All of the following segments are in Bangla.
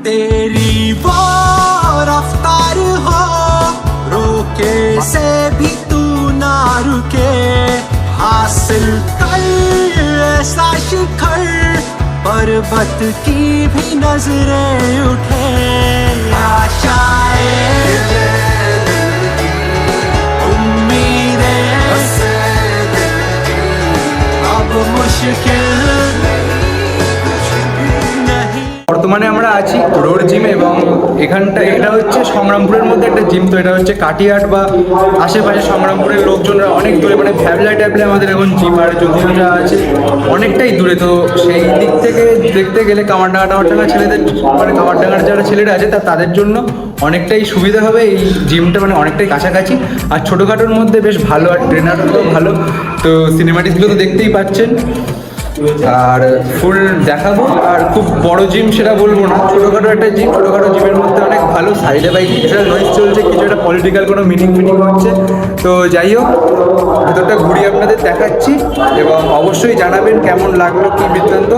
तेरी वो रफ्तार हो रोके से भी तू ना रुके हासिल कर ऐसा शिखर पर्वत की भी नजरें उठे आशाएं उम्मीदें अब मुश्किल বর্তমানে আমরা আছি রোড জিমে এবং এখানটা এটা হচ্ছে সংগ্রামপুরের মধ্যে একটা জিম। তো এটা হচ্ছে কাটিয়াট বা আশেপাশে সংগ্রামপুরের লোকজনরা অনেক দূরে, মানে ভ্যাবলা ট্যাবলা আমাদের এখন জিম আর যদিওটা আছে অনেকটাই দূরে। তো সেই দিক থেকে দেখতে গেলে কামারডাঙ্গা ছেলেদের, মানে কামারডাঙ্গার যারা ছেলেরা আছে তাদের জন্য অনেকটাই সুবিধা হবে এই জিমটা, মানে অনেকটাই কাছাকাছি আর ছোটোখাটোর মধ্যে বেশ ভালো আর ট্রেনারও ভালো। তো সিনেমাটিকগুলো তো দেখতেই পাচ্ছেন আর ফুল দেখাবো। আর খুব বড় জিম সেটা বলবো না, ছোটোখাটো একটা জিম, ছোটোখাটো জিমের মধ্যে অনেক ভালো সাইডে বাই কিছুটা নয়েজ চলছে, কিছু একটা পলিটিক্যাল কোনো মিটিং হচ্ছে। তো যাই হোক ভেতরটা ঘুরিয়ে আপনাদের দেখাচ্ছি এবং অবশ্যই জানাবেন কেমন লাগলো কি বৃত্তান্ত।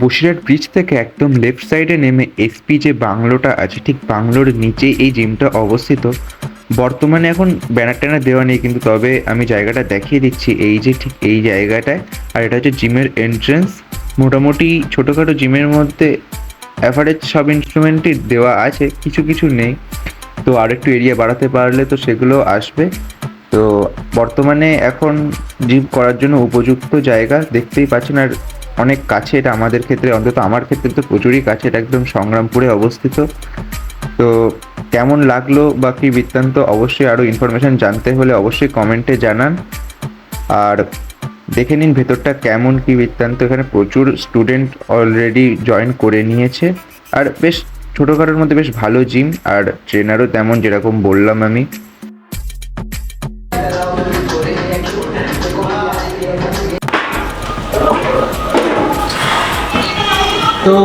বসিরহাট ব্রিজ থেকে একদম লেফট সাইডে নেমে এসপি যে বাংলোটা আছে ঠিক বাংলোর নিচেই এই জিমটা অবস্থিত। বর্তমানে এখন ব্যানার ট্যানার দেওয়া নেই, কিন্তু তবে আমি জায়গাটা দেখিয়ে দিচ্ছি। এই যে ঠিক এই জায়গাটায়, আর এটা হচ্ছে জিমের এন্ট্রেন্স। মোটামুটি ছোটোখাটো জিমের মধ্যে অ্যাভারেজ সব ইনস্ট্রুমেন্টই দেওয়া আছে, কিছু কিছু নেই। তো আর একটু এরিয়া বাড়াতে পারলে তো সেগুলো আসবে। তো বর্তমানে এখন জিম করার জন্য উপযুক্ত জায়গা দেখতেই পাচ্ছেন, আর অনেক কাছে এটা আমাদের ক্ষেত্রে, অন্তত আমার ক্ষেত্রে তো প্রচুরই কাছে। এটা একদম সংগ্রামপুরে অবস্থিত। তো কেমন লাগলো বা কী বৃত্তান্ত অবশ্যই আরও ইনফরমেশান জানতে হলে অবশ্যই কমেন্টে জানান। আর দেখে নিন ভেতরটা কেমন কী বৃত্তান্ত। এখানে প্রচুর স্টুডেন্ট অলরেডি জয়েন করে নিয়েছে আর বেশ ছোটোখাটোর মধ্যে বেশ ভালো জিম, আর ট্রেনারও তেমন যেরকম বললাম আমি। তো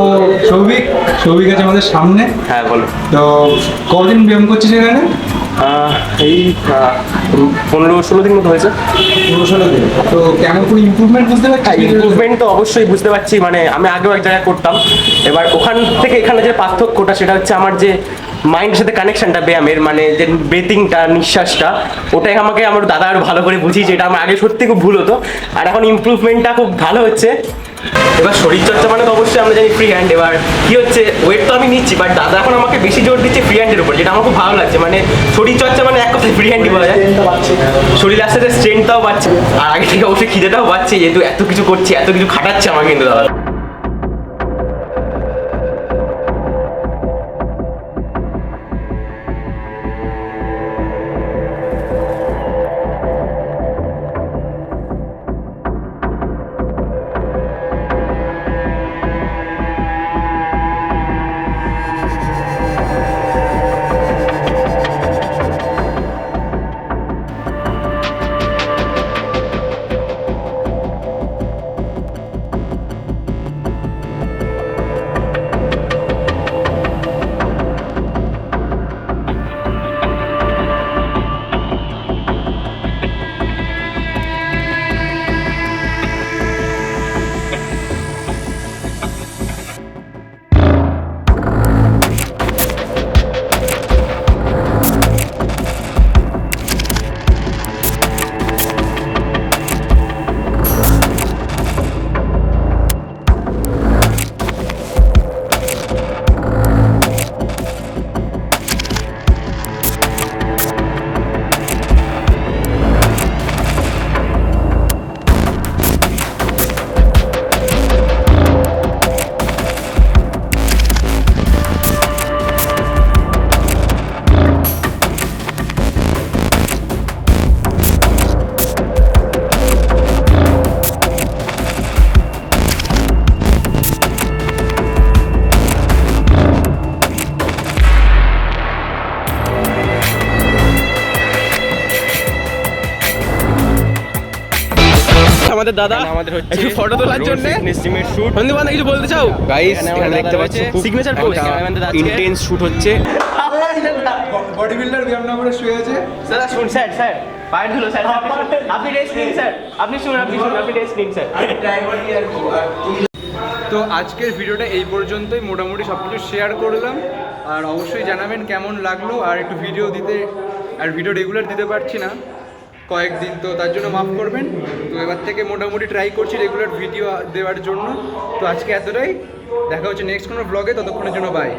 সৌভিক আছে আমাদের সামনে। হ্যাঁ বলো। তো কদিন ব্যায়াম করছিস এখানে? এই 15-16 দিন মতো হয়েছে। 16 দিন। তো কেমন করে ইমপ্রুভমেন্ট বুঝতে পারছিস? ইমপ্রুভমেন্ট তো অবশ্যই বুঝতে পারছি, মানে আমি আগেও এক জায়গায় করতাম, এবার ওখান থেকে এখানে যে পার্থক্যটা সেটা হচ্ছে আমার যে মাইন্ডের সাথে কানেকশনটা ব্যায়ামের, মানে যে ব্রেথিংটা, নিঃশ্বাসটা, ওটাই আমাকে আমার দাদা আরও ভালো করে বুঝিয়েছে। এটা আমার আগে সত্যি খুব ভুল হতো, আর এখন ইমপ্রুভমেন্টটা খুব ভালো হচ্ছে। এবার শরীরচর্চা মানে তো অবশ্যই আমরা জানি ফ্রি হ্যান্ড। এবার কি হচ্ছে, ওয়েট তো আমি নিচ্ছি, বাট দাদা এখন আমাকে বেশি জোর দিচ্ছে ফ্রি হ্যান্ডের উপর, যেটা আমার খুব ভালো লাগছে। মানে শরীরচর্চা মানে এক কথায় ফ্রি হ্যান্ডই বলা যায়। শরীর আস্তে আস্তে স্ট্রেংথটাও বাড়ছে, আর আগে থেকে অবশ্যই খিদেটাও বাড়ছে, যেহেতু এত কিছু করছি, এত কিছু খাটাচ্ছে আমাকে কিন্তু দাদা। আমাদের দাদা আমাদের হচ্ছে একটু ফটো তোলার জন্য জিমের শুট। বন্ধু বান্ধব কিছু বলতে চাও? গাইস এখানে দেখতে পাচ্ছি সিগনেচার পোস্ট ইন্টেন্স শুট হচ্ছে। বডি বিল্ডার ব্যায়ামনগরে শুয়ে আছে। স্যার শুনুন স্যার স্যার পায়ের ধুলো স্যার আপনি রেস্ট নিন স্যার আপনি শুনুন আপনি রেস্ট নিন স্যার। তো আজকের ভিডিওটা এই পর্যন্তই, মোটামুটি সব কিছু শেয়ার করলাম। আর অবশ্যই জানাবেন কেমন লাগলো। আর একটু ভিডিও রেগুলার দিতে পারছি না কয়েকদিন, তো তার জন্য মাফ করবেন। তো এবার থেকে মোটামুটি ট্রাই করছি রেগুলার ভিডিও দেওয়ার জন্য। তো আজকে এতটাই, দেখা হচ্ছে নেক্সট কোনো ব্লগে, ততক্ষণের জন্য বাই।